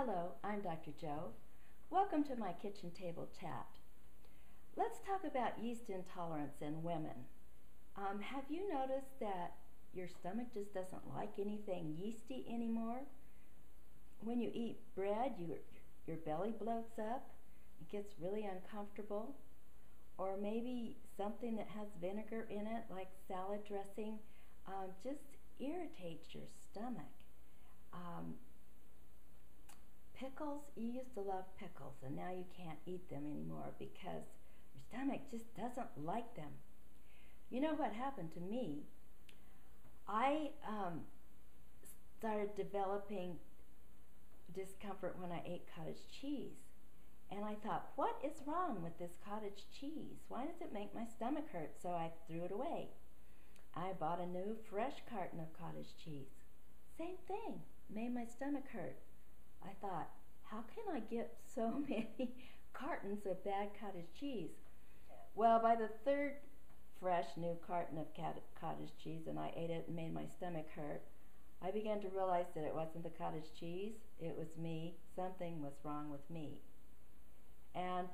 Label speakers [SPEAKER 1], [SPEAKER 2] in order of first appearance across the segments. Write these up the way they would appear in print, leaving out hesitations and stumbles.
[SPEAKER 1] Hello, I'm Dr. Jo. Welcome to my kitchen table chat. Let's talk about yeast intolerance in women. Have you noticed that your stomach just doesn't like anything yeasty anymore? When you eat bread, your belly bloats up. It gets really uncomfortable. Or maybe something that has vinegar in it, like salad dressing, just irritates your stomach. Pickles, you used to love pickles, and now you can't eat them anymore because your stomach just doesn't like them. You know what happened to me? I started developing discomfort when I ate cottage cheese. And I thought, what is wrong with this cottage cheese? Why does it make my stomach hurt? So I threw it away. I bought a new fresh carton of cottage cheese. Same thing, made my stomach hurt. I thought, how can I get so many cartons of bad cottage cheese? Well, by the third fresh new carton of cottage cheese, and I ate it and made my stomach hurt, I began to realize that it wasn't the cottage cheese, it was me. Something was wrong with me. And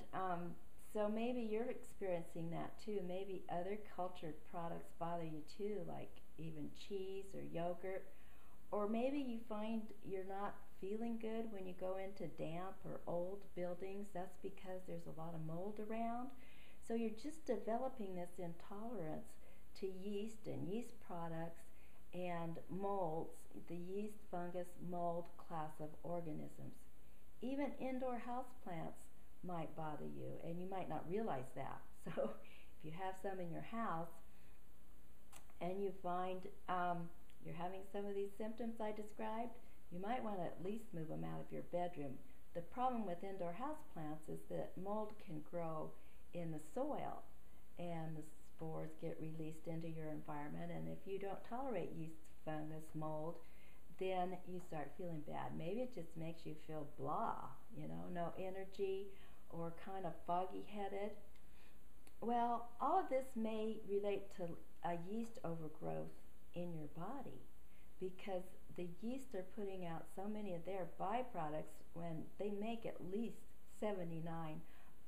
[SPEAKER 1] so maybe you're experiencing that too. Maybe other cultured products bother you too, like even cheese or yogurt. Or maybe you find you're not feeling good when you go into damp or old buildings. That's because there's a lot of mold around. So you're just developing this intolerance to yeast and yeast products and molds, the yeast, fungus, mold class of organisms. Even indoor houseplants might bother you, and you might not realize that. So if you have some in your house and you find you're having some of these symptoms I described, you might want to at least move them out of your bedroom. The problem with indoor houseplants is that mold can grow in the soil, and the spores get released into your environment, and if you don't tolerate yeast, fungus, mold, then you start feeling bad. Maybe it just makes you feel blah, no energy, or kind of foggy-headed. Well, all of this may relate to a yeast overgrowth in your body, because the yeast are putting out so many of their byproducts when they make at least 79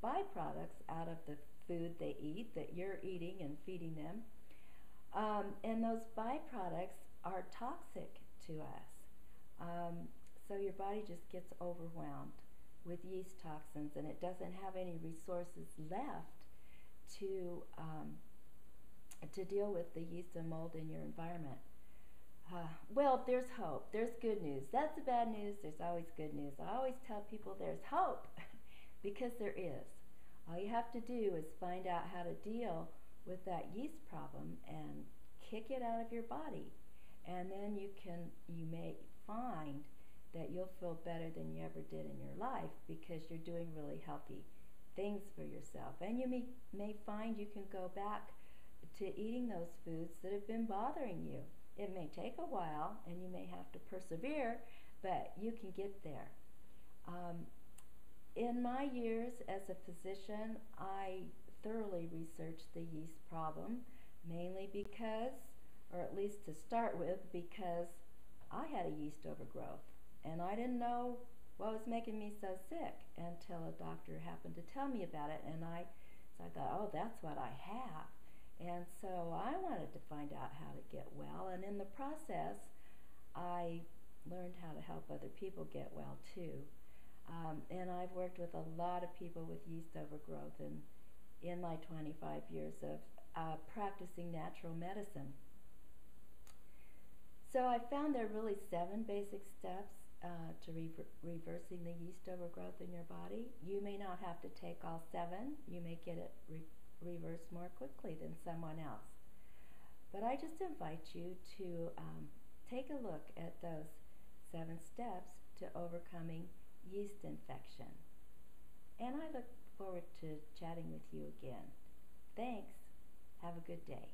[SPEAKER 1] byproducts out of the food they eat, that you're eating and feeding them. And those byproducts are toxic to us. So your body just gets overwhelmed with yeast toxins, and it doesn't have any resources left to deal with the yeast and mold in your environment. Well, there's hope. There's good news. That's the bad news. There's always good news. I always tell people there's hope because there is. All you have to do is find out how to deal with that yeast problem and kick it out of your body. And then you may find that you'll feel better than you ever did in your life because you're doing really healthy things for yourself. And you may find you can go back to eating those foods that have been bothering you. It may take a while, and you may have to persevere, but you can get there. In my years as a physician, I thoroughly researched the yeast problem, mainly because, or at least to start with, because I had a yeast overgrowth, and I didn't know what was making me so sick until a doctor happened to tell me about it, and I thought, oh, that's what I have. And so I wanted to find out how to get well, and in the process, I learned how to help other people get well too. And I've worked with a lot of people with yeast overgrowth in my 25 years of practicing natural medicine. So I found there are really 7 basic steps to reversing the yeast overgrowth in your body. You may not have to take all 7. You may get it reversed more quickly than someone else. But I just invite you to take a look at those 7 steps to overcoming yeast infection. And I look forward to chatting with you again. Thanks. Have a good day.